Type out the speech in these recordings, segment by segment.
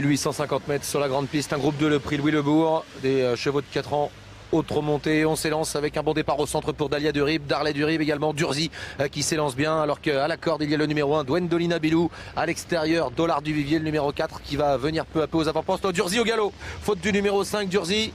1850 mètres sur la grande piste. Un groupe 2, le prix Louis Lebourg, des chevaux de 4 ans. Autre montée, on s'élance avec un bon départ au centre pour Dalia Durib, Darley Durib également, Durzi qui s'élance bien, alors qu'à la corde il y a le numéro 1, Gwendolina Bilou, à l'extérieur, Dollar du Vivier, le numéro 4 qui va venir peu à peu aux avant-postes. Durzi au galop, faute du numéro 5, Durzi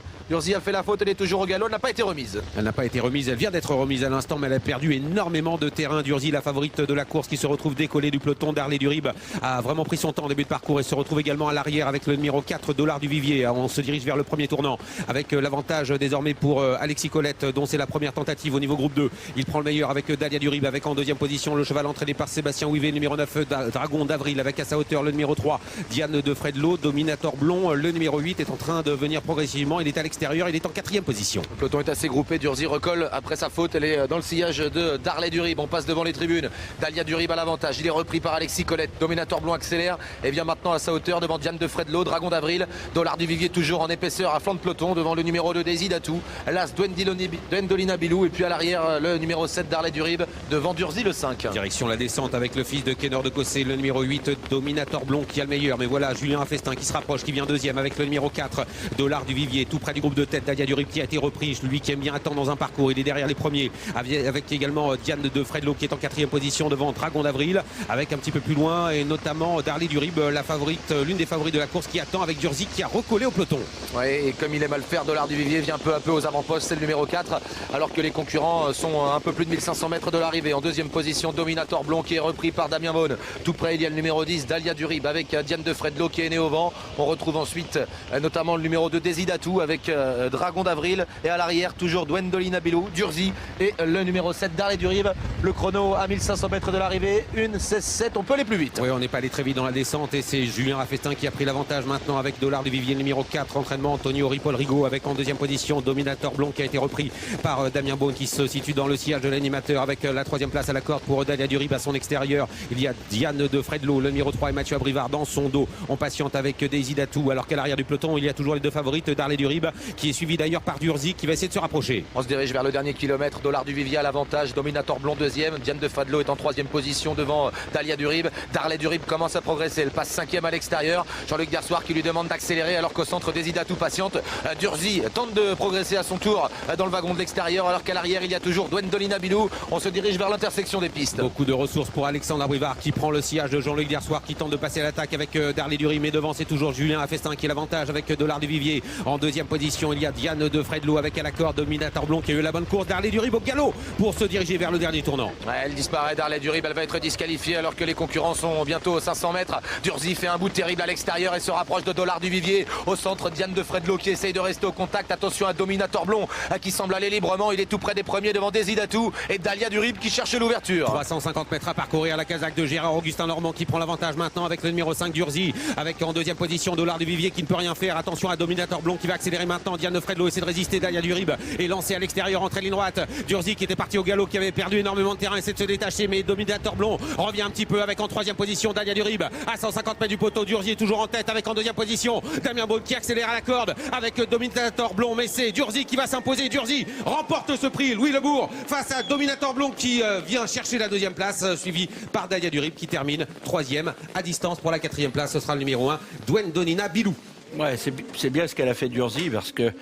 a fait la faute, elle est toujours au galop, elle n'a pas été remise. Elle n'a pas été remise, elle vient d'être remise à l'instant, mais elle a perdu énormément de terrain. Durzi, la favorite de la course, qui se retrouve décollée du peloton. Darley Durib a vraiment pris son temps en début de parcours et se retrouve également à l'arrière avec le numéro 4, Dollar du Vivier. On se dirige vers le premier tournant avec l'avantage désormais pour Alexis Colette, dont c'est la première tentative au niveau groupe 2. Il prend le meilleur avec Dalia Durib, avec en deuxième position le cheval entraîné par Sébastien Ouivet, numéro 9, Dragon d'Avril, avec à sa hauteur le numéro 3, Diane de Fredlo. Dominator Blond, le numéro 8, est en train de venir progressivement. Il est à l'extérieur, il est en quatrième position. Le peloton est assez groupé, Durzi recolle après sa faute, elle est dans le sillage de Darley Durib. On passe devant les tribunes, Dalia Durib à l'avantage, il est repris par Alexis Colette. Dominator Blond accélère et vient maintenant à sa hauteur devant Diane de Fredlo, Dragon d'Avril. Dollar du Vivier toujours en épaisseur à flanc de peloton devant le numéro 2, Daisy Datou. Las Gwendolina Bilou, et puis à l'arrière le numéro 7, Darley Durib devant Durzi le 5. Direction la descente avec le fils de Kenner de Cossé, le numéro 8, Dominator Blond, qui a le meilleur. Mais voilà Julien Affestin qui se rapproche, qui vient deuxième avec le numéro 4, Dollar du Vivier, tout près du groupe de tête. Dalia Durib qui a été repris, lui qui aime bien attendre dans un parcours, il est derrière les premiers, avec également Diane de Fredlo qui est en quatrième position devant Dragon d'Avril, avec un petit peu plus loin et notamment Darley Durib, la favorite, l'une des favorites de la course, qui attend avec Durzi qui a recollé au peloton. Ouais, et comme il aime à le faire, Dollar du Vivier vient peu à peu aux avant-postes, c'est le numéro 4, alors que les concurrents sont un peu plus de 1500 mètres de l'arrivée. En deuxième position, Dominator Blond qui est repris par Damien Beaune. Tout près, il y a le numéro 10, Dalia Durib, avec Diane de Fredlo qui est née au vent. On retrouve ensuite notamment le numéro 2, Daisy Datou, avec Dragon d'Avril, et à l'arrière toujours Gwendolina Bilou, Durzi et le numéro 7, Darley Durib. Le chrono à 1500 mètres de l'arrivée, 1:16,7, on peut aller plus vite. Oui, on n'est pas allé très vite dans la descente et c'est Julien Affestin qui a pris l'avantage maintenant avec Dollar du Vivier, numéro 4, entraînement Antonio Ripoll Rigaud, avec en deuxième position Dominator Blond qui a été repris par Damien Beaune, qui se situe dans le sillage de l'animateur, avec la troisième place à la corde pour Dalia Durib. À son extérieur, il y a Diane de Fredlo, le numéro 3, et Mathieu Abrivard dans son dos. On patiente avec Daisy Datou, alors qu'à l'arrière du peloton, il y a toujours les deux favorites, Darley Durib, qui est suivi d'ailleurs par Durzi, qui va essayer de se rapprocher. On se dirige vers le dernier kilomètre, Dollar du Vivier à l'avantage, Dominator Blond deuxième, Diane de Fredlo est en troisième position devant Dalia Durib. Darley Durib commence à progresser, elle passe cinquième à l'extérieur. Jean-Luc Dersoir qui lui demande d'accélérer, alors qu'au centre, Daisy Datou patiente. Durzi tente de progresser à son tour dans le wagon de l'extérieur, alors qu'à l'arrière il y a toujours Gwendolina Bilou. On se dirige vers l'intersection des pistes. Beaucoup de ressources pour Alexandre Abrivard qui prend le sillage de Jean-Luc Dersoir, qui tente de passer à l'attaque avec Darley Durib, mais devant c'est toujours Julien Affestin qui a l'avantage avec Dollar du Vivier. En deuxième position, il y a Diane de Fredlo avec à la corde Dominator Blond qui a eu la bonne course. Darley Durib au galop pour se diriger vers le dernier tournant. Ouais, elle disparaît, Darley Durib, elle va être disqualifiée alors que les concurrents sont bientôt aux 500 mètres. Durzi fait un bout terrible à l'extérieur et se rapproche de Dollar du Vivier. Au centre, Diane de Fredlo qui essaye de rester au contact. Attention à Dominator Blond qui semble aller librement. Il est tout près des premiers devant Daisy Datou et Dalia Durib qui cherche l'ouverture. 350 mètres à parcourir, la casaque de Gérard Augustin Normand qui prend l'avantage maintenant avec le numéro 5, Durzi, avec en deuxième position Dollar du Vivier qui ne peut rien faire. Attention à Dominator Blond qui va accélérer maintenant. Diane de Fredlo essaie de résister. Dalia Durib est lancé à l'extérieur entre ligne droite. Durzi qui était parti au galop, qui avait perdu énormément de terrain, essaie de se détacher, mais Dominator Blond revient un petit peu avec en troisième position Dalia Durib à 150 mètres du poteau. Durzi est toujours en tête avec en deuxième position Damien Beaune qui accélère à la corde avec Dominator Blond, mais c'est Durzi qui va s'imposer. Durzi remporte ce prix Louis Lebourg face à Dominator Blond qui vient chercher la deuxième place, suivi par Dalia Durib qui termine troisième. À distance pour la quatrième place, ce sera le numéro 1, Gwendolina Bilou. Ouais, c'est bien ce qu'elle a fait Durzi, parce que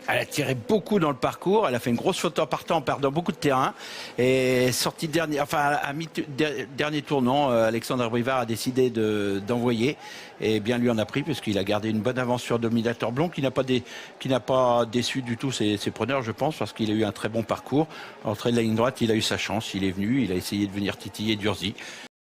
elle a tiré beaucoup dans le parcours, elle a fait une grosse faute en partant, en perdant beaucoup de terrain, et sortie dernier, enfin à dernier tournant, Alexandre Abrivard a décidé d'envoyer, et bien lui en a pris, puisqu'il a gardé une bonne avance sur Dominator Blond, qui n'a pas déçu du tout ses preneurs, je pense, parce qu'il a eu un très bon parcours. Entrée de la ligne droite, il a eu sa chance, il est venu, il a essayé de venir titiller Durzi.